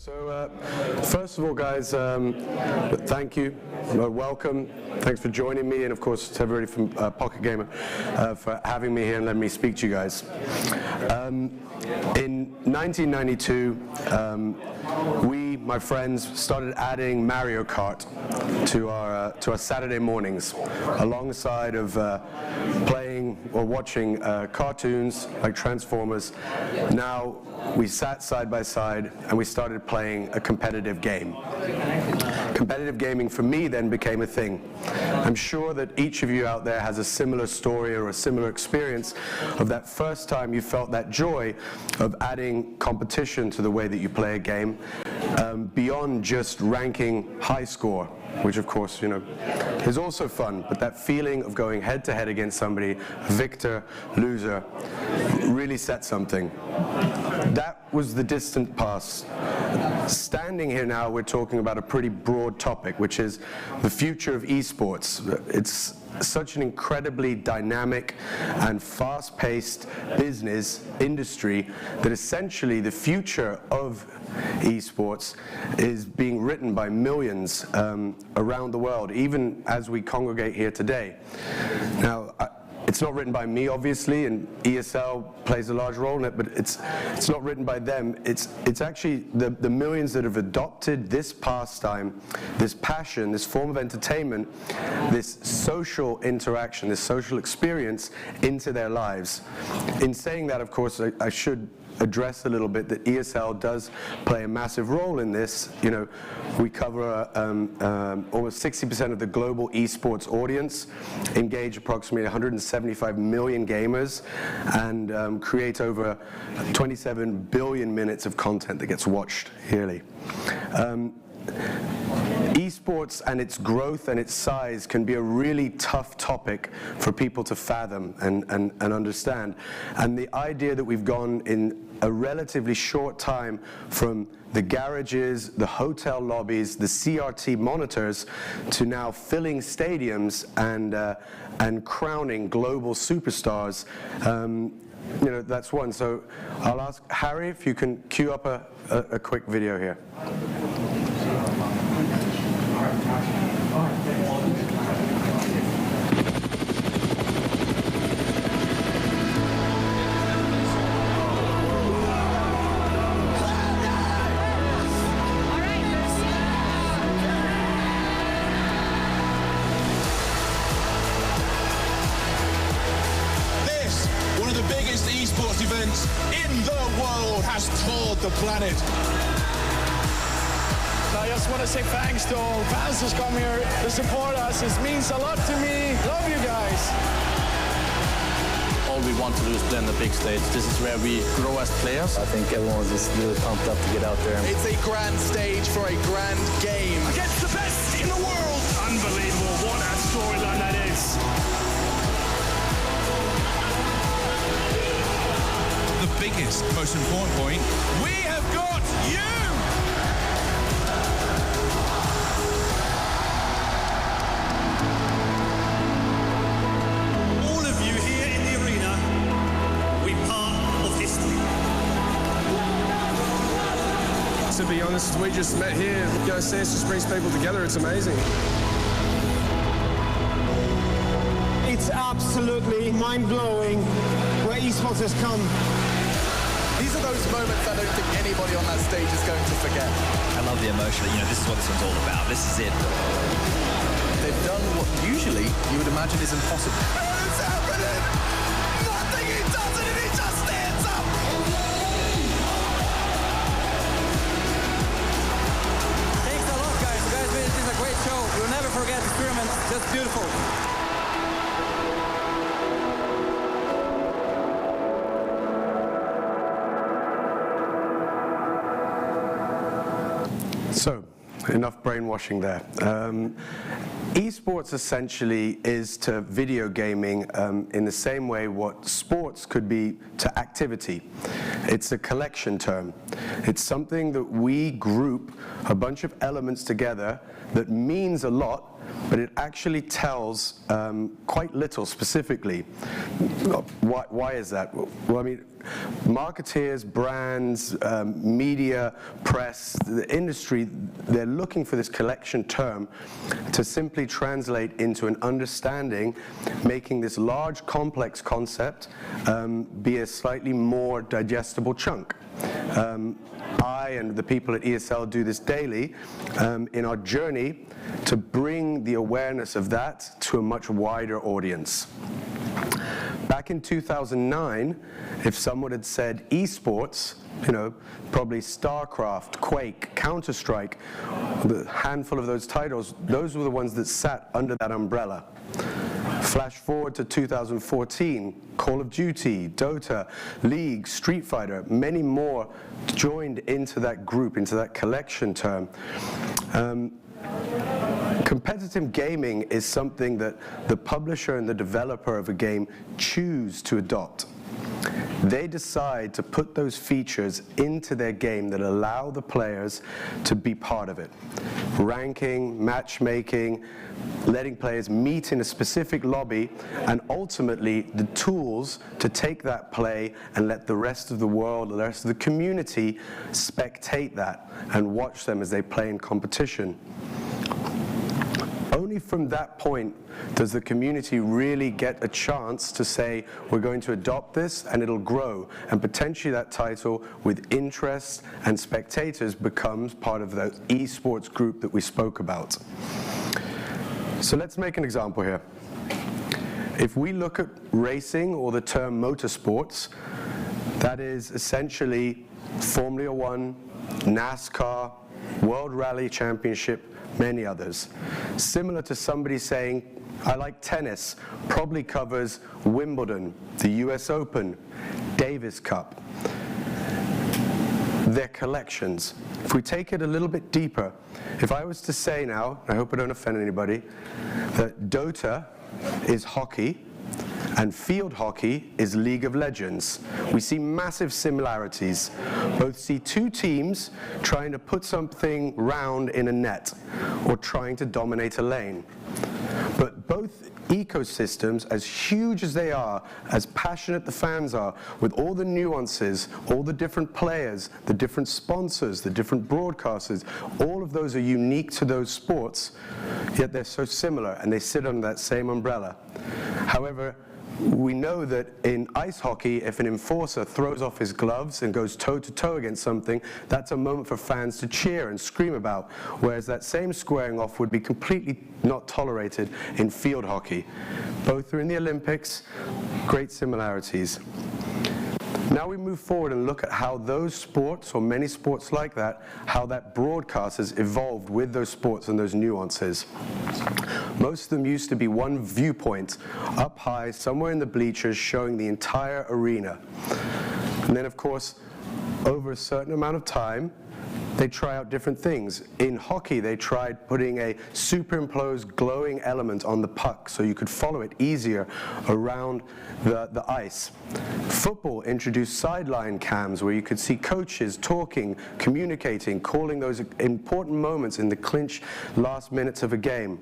So first of all, guys, thank you, welcome, thanks for joining me, and of course to everybody from Pocket Gamer for having me here and letting me speak to you guys. In 1992, we, my friends, started adding Mario Kart to our Saturday mornings, alongside of playing or watching cartoons like Transformers. Now we sat side by side and we started playing a competitive game. Competitive gaming for me then became a thing. I'm sure that each of you out there has a similar story or a similar experience of that first time you felt that joy of adding competition to the way that you play a game, beyond just ranking high score, which of course, you know, is also fun, but that feeling of going head to head against somebody, victor, loser, really set something. That was the distant past. Standing here now, we're talking about a pretty broad topic, which is the future of esports. It's such an incredibly dynamic and fast-paced business industry that essentially the future of esports is being written by millions around the world, even as we congregate here today. Now, it's not written by me, obviously, and ESL plays a large role in it, but it's not written by them. It's actually the millions that have adopted this pastime, this passion, this form of entertainment, this social interaction, this social experience into their lives. In saying that, of course, I should address a little bit that ESL does play a massive role in this. You know, we cover almost 60% of the global esports audience, engage approximately 175 million gamers, and create over 27 billion minutes of content that gets watched yearly. Esports and its growth and its size can be a really tough topic for people to fathom and understand. And the idea that we've gone in a relatively short time from the garages, the hotel lobbies, the CRT monitors, to now filling stadiums and crowning global superstars, you know, that's one. So I'll ask Harry if you can cue up a quick video here. Esports events in the world has toured the planet. I just want to say thanks to all fans who's come here to support us. It means a lot to me. Love you guys. All we want to do is play on the big stage. This is where we grow as players. I think everyone's just really pumped up to get out there. It's a grand stage for a grand game. Against the best in the world. Unbelievable. What a storyline that is. The biggest, most important point, we have got you! All of you here in the arena, we're part of history. To be honest, we just met here. You know, CS just brings people together. It's amazing. It's absolutely mind-blowing where esports has come. These are those moments I don't think anybody on that stage is going to forget. I love the emotion. You know, this is what this one's all about. This is it. They've done what usually you would imagine is impossible. It's happening! Nothing he does it and he just stands up! Thanks a lot, guys. You guys made this a great show. We'll never forget the tournament. Just beautiful. So, enough brainwashing there. Esports essentially is to video gaming in the same way what sports could be to activity. It's a collection term. It's something that we group a bunch of elements together that means a lot, but it actually tells quite little specifically. Why is that? Well, I mean, marketeers, brands, media, press, the industry, they're looking for this collection term to simply translate into an understanding, making this large, complex concept be a slightly more digestible chunk. I and the people at ESL do this daily in our journey to bring the awareness of that to a much wider audience. Back in 2009, if someone had said esports, you know, probably StarCraft, Quake, Counter-Strike, the handful of those titles, those were the ones that sat under that umbrella. Flash forward to 2014, Call of Duty, Dota, League, Street Fighter, many more joined into that group, into that collection term. Competitive gaming is something that the publisher and the developer of a game choose to adopt. They decide to put those features into their game that allow the players to be part of it. Ranking, matchmaking, letting players meet in a specific lobby, and ultimately the tools to take that play and let the rest of the world, the rest of the community spectate that and watch them as they play in competition. Only from that point does the community really get a chance to say, we're going to adopt this and it'll grow, and potentially that title with interest and spectators becomes part of the esports group that we spoke about. So let's make an example here. If we look at racing, or the term motorsports, that is essentially Formula One, NASCAR, World Rally Championship, many others. Similar to somebody saying, I like tennis, probably covers Wimbledon, the US Open, Davis Cup. They're collections. If we take it a little bit deeper, if I was to say now, I hope I don't offend anybody, that Dota is hockey and field hockey is League of Legends, we see massive similarities. Both see two teams trying to put something round in a net or trying to dominate a lane. But both ecosystems, as huge as they are, as passionate the fans are, with all the nuances, all the different players, the different sponsors, the different broadcasters, all of those are unique to those sports, yet they're so similar and they sit under that same umbrella. However, we know that in ice hockey, if an enforcer throws off his gloves and goes toe-to-toe against something, that's a moment for fans to cheer and scream about, whereas that same squaring off would be completely not tolerated in field hockey. Both are in the Olympics, great similarities. Now we move forward and look at how those sports, or many sports like that, how that broadcast has evolved with those sports and those nuances. Most of them used to be one viewpoint, up high, somewhere in the bleachers, showing the entire arena. And then, of course, over a certain amount of time, they try out different things. In hockey, they tried putting a superimposed glowing element on the puck so you could follow it easier around the ice. Football introduced sideline cams where you could see coaches talking, communicating, calling those important moments in the clinch last minutes of a game.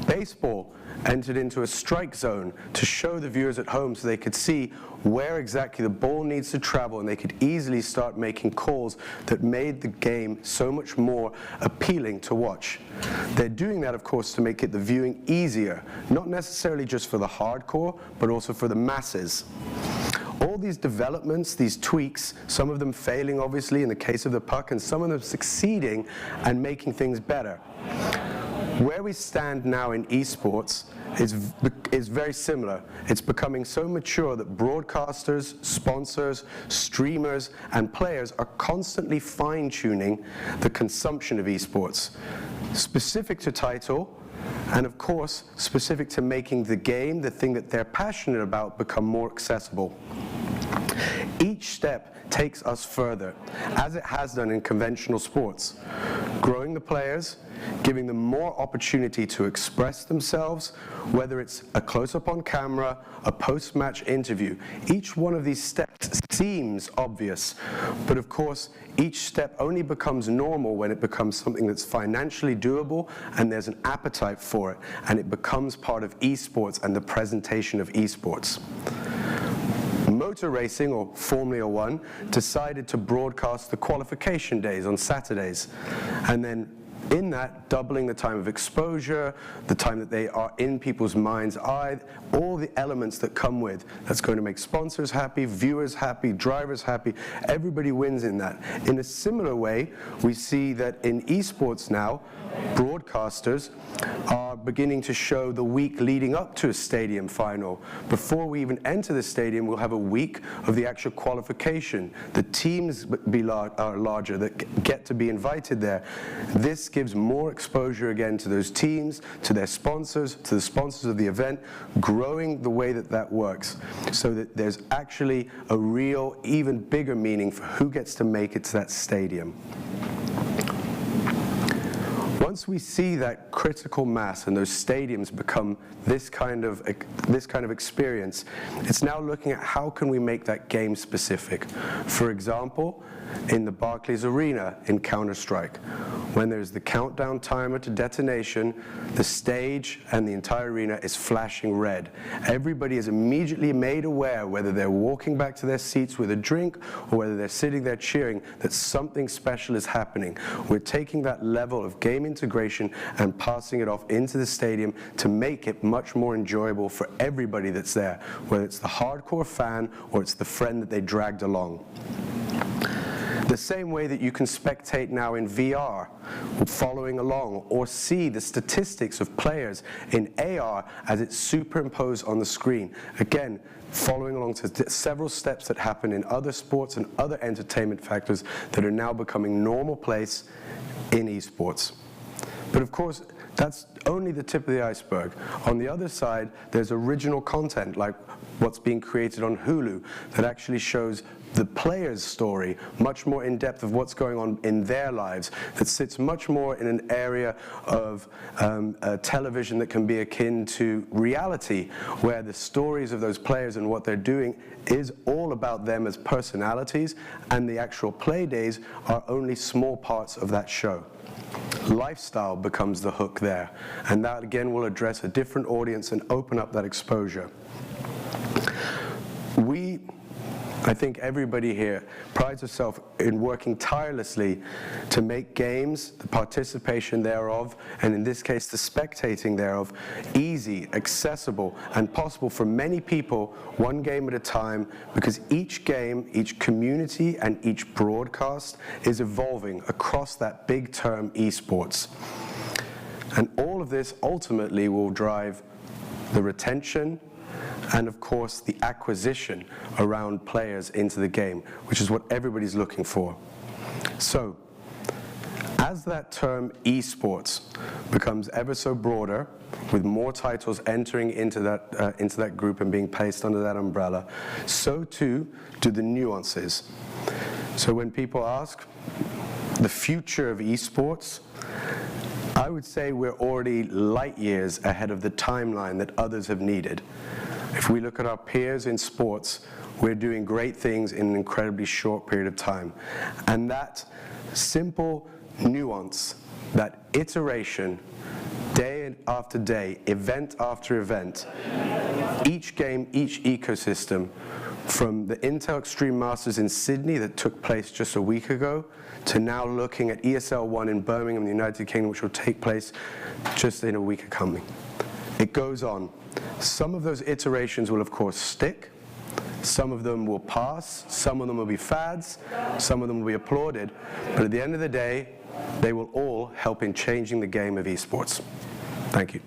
Baseball entered into a strike zone to show the viewers at home so they could see where exactly the ball needs to travel, and they could easily start making calls that made the game so much more appealing to watch. They're doing that, of course, to make it the viewing easier, not necessarily just for the hardcore, but also for the masses. All these developments, these tweaks, some of them failing obviously in the case of the puck, and some of them succeeding and making things better. Where we stand now in esports is very similar. It's becoming so mature that broadcasters, sponsors, streamers, and players are constantly fine-tuning the consumption of esports, specific to title, and of course, specific to making the game, the thing that they're passionate about, become more accessible. Each step takes us further, as it has done in conventional sports, growing the players, giving them more opportunity to express themselves, whether it's a close-up on camera, a post-match interview. Each one of these steps seems obvious, but of course, each step only becomes normal when it becomes something that's financially doable and there's an appetite for it, and it becomes part of esports and the presentation of esports. Motor racing, or Formula One, decided to broadcast the qualification days on Saturdays, and then in that, doubling the time of exposure, the time that they are in people's mind's eye, all the elements that come with. That's going to make sponsors happy, viewers happy, drivers happy. Everybody wins in that. In a similar way, we see that in esports now, broadcasters are beginning to show the week leading up to a stadium final. Before we even enter the stadium, we'll have a week of the actual qualification. The teams are larger that get to be invited there. This gives more exposure again to those teams, to their sponsors, to the sponsors of the event, growing the way that that works, so that there's actually a real, even bigger meaning for who gets to make it to that stadium. Once we see that critical mass and those stadiums become this kind of experience, it's now looking at how can we make that game specific. For example, in the Barclays Arena in Counter-Strike, when there's the countdown timer to detonation, the stage and the entire arena is flashing red. Everybody is immediately made aware, whether they're walking back to their seats with a drink or whether they're sitting there cheering, that something special is happening. We're taking that level of game integration and passing it off into the stadium to make it much more enjoyable for everybody that's there, whether it's the hardcore fan or it's the friend that they dragged along. The same way that you can spectate now in VR, following along, or see the statistics of players in AR as it's superimposed on the screen. Again, following along to several steps that happen in other sports and other entertainment factors that are now becoming normal place in esports. But of course, that's only the tip of the iceberg. On the other side, there's original content like what's being created on Hulu that actually shows the player's story, much more in depth of what's going on in their lives, that sits much more in an area of television that can be akin to reality, where the stories of those players and what they're doing is all about them as personalities, and the actual play days are only small parts of that show. Lifestyle becomes the hook there, and that again will address a different audience and open up that exposure. I think everybody here prides itself in working tirelessly to make games, the participation thereof, and in this case the spectating thereof, easy, accessible, and possible for many people, one game at a time, because each game, each community, and each broadcast is evolving across that big term esports. And all of this ultimately will drive the retention and of course the acquisition around players into the game, which is what everybody's looking for. So, as that term esports becomes ever so broader, with more titles entering into that group and being placed under that umbrella, so too do the nuances. So when people ask the future of esports, I would say we're already light years ahead of the timeline that others have needed. If we look at our peers in sports, we're doing great things in an incredibly short period of time. And that simple nuance, that iteration, day after day, event after event, each game, each ecosystem, from the Intel Extreme Masters in Sydney that took place just a week ago, to now looking at ESL 1 in Birmingham, the United Kingdom, which will take place just in a week coming. It goes on. Some of those iterations will of course stick, some of them will pass, some of them will be fads, some of them will be applauded, but at the end of the day, they will all help in changing the game of esports. Thank you.